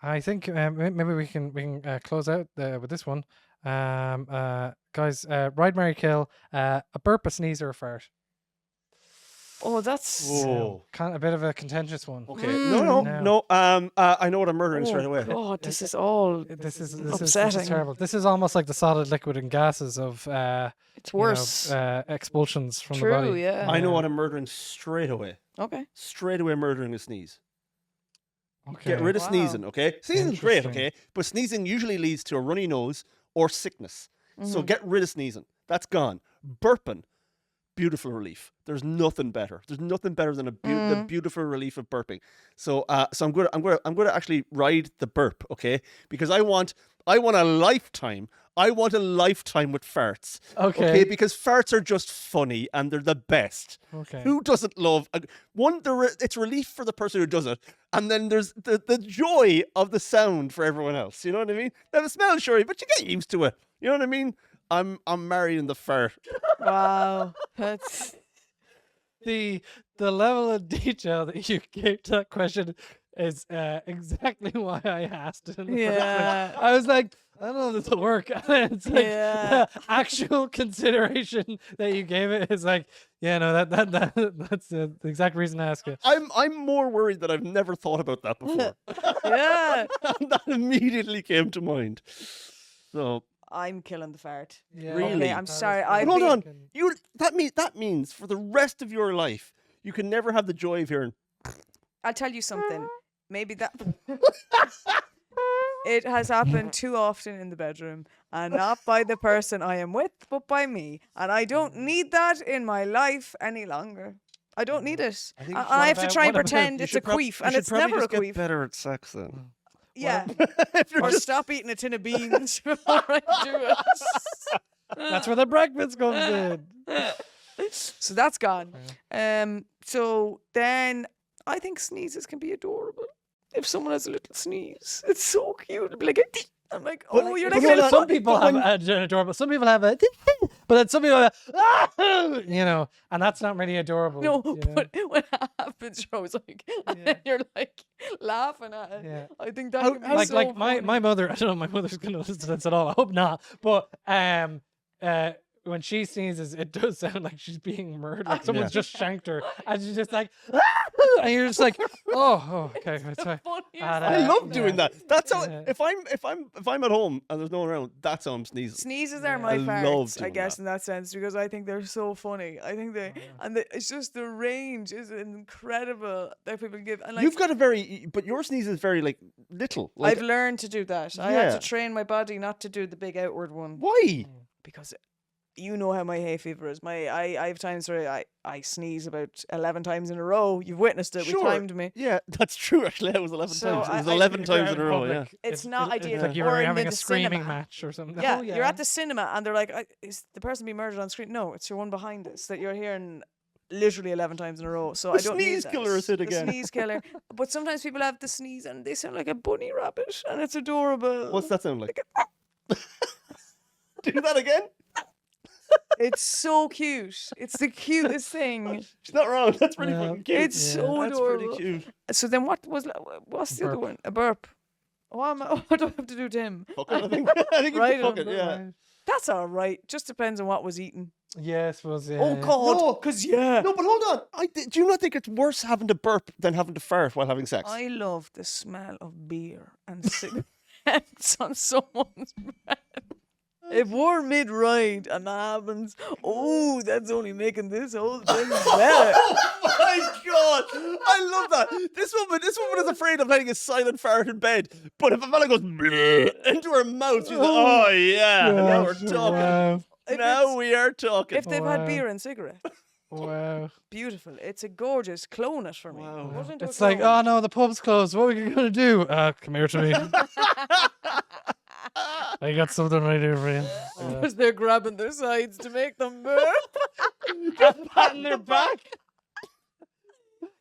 I think maybe we can close out with this one. Guys, ride, marry, kill. A burp, a sneeze, or a fart. Oh, that's Whoa. Kind of a bit of a contentious one. Okay. No. No. I know what I'm murdering straight away. Oh, this is all. This is Upsetting. terrible. This is almost like the solid, liquid, and gases of It's worse. expulsions from the True, body. yeah. I know what I'm murdering straight away. Okay. Straight away murdering a sneeze. Okay. Get rid of Wow. sneezing, okay? Sneezing's great, Interesting. okay? But sneezing usually leads to a runny nose or sickness. Mm-hmm. So get rid of sneezing. That's gone. Burping, beautiful relief. There's nothing better. There's nothing better than the beautiful relief of burping. So I'm going to actually ride the burp, okay? Because I want a lifetime. I want a lifetime with farts. Okay. Because farts are just funny and they're the best. Okay. Who doesn't love it's relief for the person who does it, and then there's the joy of the sound for everyone else. You know what I mean? Now the smell, sure, but you get used to it. You know what I mean? I'm marrying the fart. Wow. That's. The level of detail that you gave to that question is exactly why I asked it in the first Yeah. place. I was like, I don't know if this will work. And it's like Yeah. the actual consideration that you gave it is like, yeah, no, that's the exact reason I asked it. I'm more worried that I've never thought about that before. Yeah. That immediately came to mind. So I'm killing the fart. Yeah, Really? Okay, I'm that is sorry. pretty I've hold on, fucking- that means for the rest of your life you can never have the joy of hearing. I'll tell you something. Maybe that. It has happened too often in the bedroom, and not by the person I am with, but by me. And I don't need that in my life any longer. I don't need it. I think And you I have to about- try and what about- pretend You it's a should prob- queef, you and should it's probably never a just get queef. better at sex then. Yeah. If you're Or just stop eating a tin of beans before I do it. That's where the breakfast comes in. So that's gone. So then I think sneezes can be adorable. If someone has a little sneeze, it's so cute. It'll be like, I'm like, oh, you're like a But little. some people have an adorable. Some people have a, but then some people have a, and that's not really adorable. No, you know? but when it happens, you're always like, and then you're like laughing at it. Yeah. I think that can be like so like my funny. mother. I don't know. My mother's gonna listen to this at all. I hope not. But when she sneezes, it does sound like she's being murdered. Like someone's just shanked her, and she's just like, and you're just like, oh, okay, that's right. Funniest I love doing Yeah. that. That's how Yeah. if I'm at home and there's no one around, that's how I'm sneezing. Sneezes are Yeah. my I love farts, I doing guess, that. in that sense, because I think they're so funny. I think it's just the range is incredible that people give. And like, You've got but your sneeze is very like little. Like, I've learned to do that. I had Yeah. to train my body not to do the big outward one why? because you know how my hay fever is. I have times where I sneeze about 11 times in a row. You've witnessed it. Sure. We timed me. Yeah, that's true. Actually, that was 11 So times. It was I- 11 If you're times out in a row. Yeah. public, It's not It's ideal. like you Or were in having the a screaming cinema. match or something. Yeah, Oh, you're at the cinema and they're like, is the person being murdered on screen? No, it's your one behind us that you're hearing literally 11 times in a row. So The I don't need sneeze that. killer is hit The again. sneeze killer. But sometimes people have the sneeze and they sound like a bunny rabbit and it's adorable. What's that sound like? Do that again. It's so cute. It's the cutest thing. She's not wrong. That's pretty Yeah. fucking cute. It's so That's adorable. pretty cute. So then what's the other burp. one? A burp. What do I have to do to him? Fuck it, I think. I think Right it's fuck on, it, yeah. That's all right. Just depends on what was eaten. Yeah, I suppose. Yeah, Oh yeah. God, No. because yeah. No, but hold on. Do you not think it's worse having to burp than having to fart while having sex? I love the smell of beer and cigarettes on someone's breath. If we're mid-ride and that happens, oh, that's only making this whole thing better. Oh my God! I love that. This woman is afraid of letting a silent fart in bed. But if a fella goes "Bleh" into her mouth, she's like, "Oh yeah, now we're talking. Wow. Now we are talking." If they've had beer and cigarettes, Wow. beautiful. It's a gorgeous clone it for me. Wow. Put it into a It's like, clone. oh no, the pub's closed. What are we gonna do? Come here to me. I got something right here for you. Because they're grabbing their sides to make them burp. Patting their back.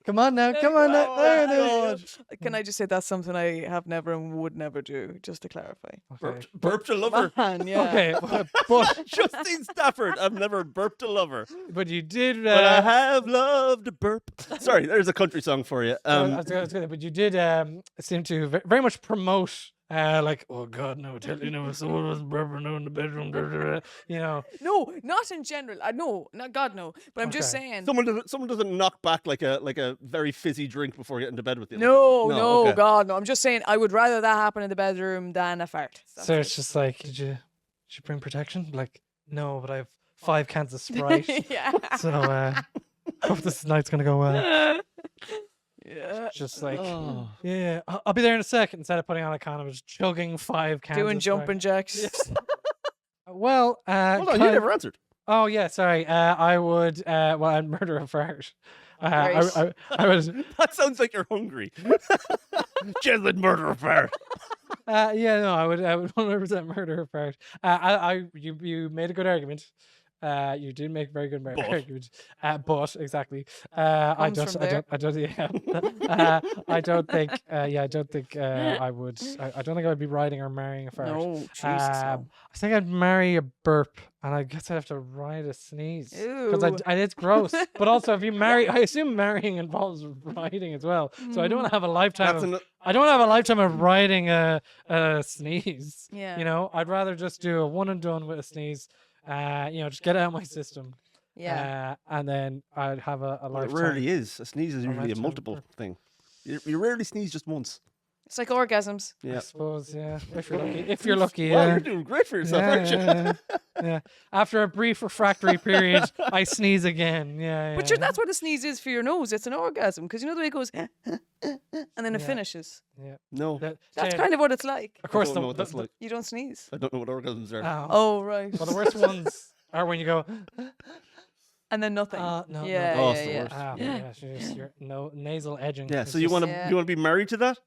Come on now, come on now. There it is. Can I just say that's something I have never and would never do, just to clarify. Okay. Burped a lover. Man, yeah. Okay, but Justine Stafford. I've never burped a lover, but you did. but I have loved a burp. Sorry, there's a country song for you. I was gonna- but you did seem to very much promote. Like, oh God, no, tell you no, someone was burping in the bedroom. You know, No, not in general. No, not God, no. But I'm just Okay. saying. someone doesn't knock back like a very fizzy drink before getting to bed with you. No, okay. God, no. I'm just saying I would rather that happen in the bedroom than a fart. That's so it. it's just like, did you bring protection? Like, no, but I have 5 cans of Sprite. yeah. So hope this night's gonna go well. Yeah. Just like, Oh. yeah, I'll be there in a second. Instead of putting on a condom, just chugging 5 cans. Doing of Sprite. jumping jacks. Well, Hold on, you never answered. Oh yeah, sorry. I would. Well, I'd murder a fart. I would. That sounds like you're hungry. Jesuit murder fart. Yeah, no, I would 100% murder a fart. You made a good argument. You did make a very good argument. But exactly. I Comes from don't. Yeah. I don't think. Yeah, I don't think. I would. I don't think I would be riding or marrying a fart. No, Jesus. I think I'd marry a burp, and I guess I'd have to ride a sneeze because Ew. it's gross. But also, if you marry, I assume marrying involves riding as well. So I don't want to have a lifetime. That's Of, I don't want to have a lifetime of riding a sneeze. Yeah. You know, I'd rather just do a one and done with a sneeze. You know, just get it out of my system. Yeah. And then I'd have a Well, it lifetime. rarely is. A sneeze is usually a lifetime multiple burp. thing. You rarely sneeze just once. It's like orgasms. I Yeah. suppose, yeah. If you're lucky. If you're lucky, Well, yeah. you're doing great for yourself, Yeah, aren't you? yeah, yeah. After a brief refractory period, I sneeze again. Yeah, But yeah. that's what a sneeze is for your nose. It's an orgasm. Because you know the way it goes, and then it Yeah. finishes. Yeah. No, That's kind of what it's like. Of course, I don't know what that's like. You don't sneeze. I don't know what orgasms are. Oh, right. Well, the worst ones are when you go. And then nothing. No, yeah, Oh, yeah, it's the yeah. worst. Yeah, just your nasal edging. Yeah. is So you just, want to Yeah. be married to that,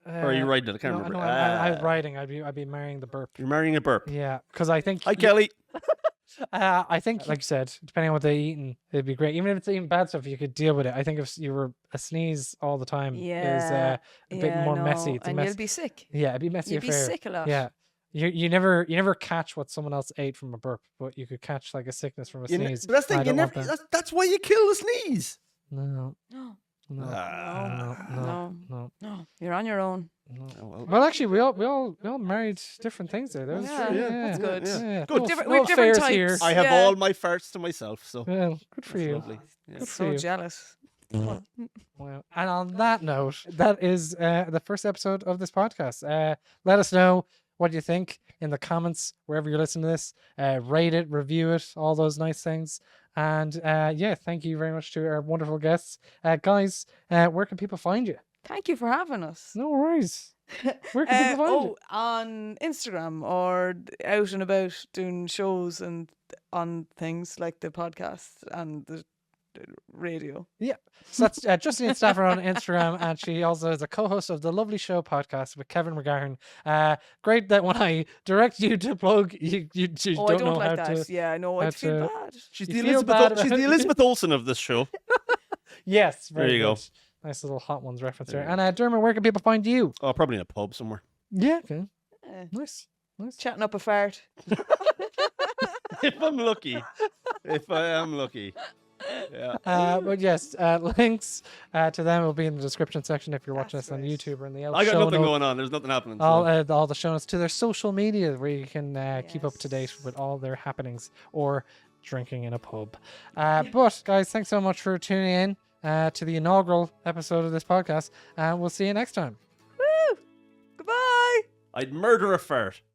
or are you riding it? I can't no, remember. No, I'm riding. I'd be marrying the burp. You're marrying a burp. Yeah, because I think. Hi, Kelly. I think, like you said, depending on what they eating, it'd be great. Even if it's eating bad stuff, you could deal with it. I think if you were a sneeze all the time, is Yeah. a bit more messy. It's a And mess. you'll be sick. Yeah, it'd be messy You'll be affair. sick a lot. Yeah. You never catch what someone else ate from a burp, but you could catch like a sickness from a You ne- sneeze. but that's the I thing. You don't want never. that. That's why you kill the sneeze. No, No, no, Ah. no. no. You're on your own. No. Oh, well. Well, actually, we all married different things there. That was Yeah, true. that's good. Yeah. Good. Different- No we've different affairs here. types. I have Yeah. all my farts to myself, so Well, good for that's you. lovely. Yeah. Good for So you. jealous. Well, and on that note, that is the first episode of this podcast. Let us know what you think in the comments wherever you're listening to this. Rate it, review it, all those nice things. And yeah, thank you very much to our wonderful guests. Guys, where can people find you? Thank you for having us. No worries. Where can people find you? On Instagram or out and about doing shows and on things like the podcast and the radio. So that's Justine Stafford on Instagram, and she also is a co-host of the Lovely Show podcast with Kevin McGahern. Great that when I direct you to plug, you Oh, don't I don't know like how that. to. Yeah, I know. how I feel to- bad. She's You the feel Elizabeth. bad She's about the it. Elizabeth Olsen of this show. Yes, There very you go. good. Nice little Hot Ones reference there. There you And Dermot, where can people find you? Oh, probably in a pub somewhere. Yeah, okay, Eh, nice. chatting up a fart. If I'm lucky. If I am lucky. Yeah. But yes, links to them will be in the description section if you're watching That's us on right. YouTube or in the I got show nothing notes. going on. There's nothing happening. So. All the show notes to their social media where you can keep up to date Yes. with all their happenings or drinking in a pub. But guys, thanks so much for tuning in to the inaugural episode of this podcast, and we'll see you next time. Woo! Goodbye. I'd murder a fart.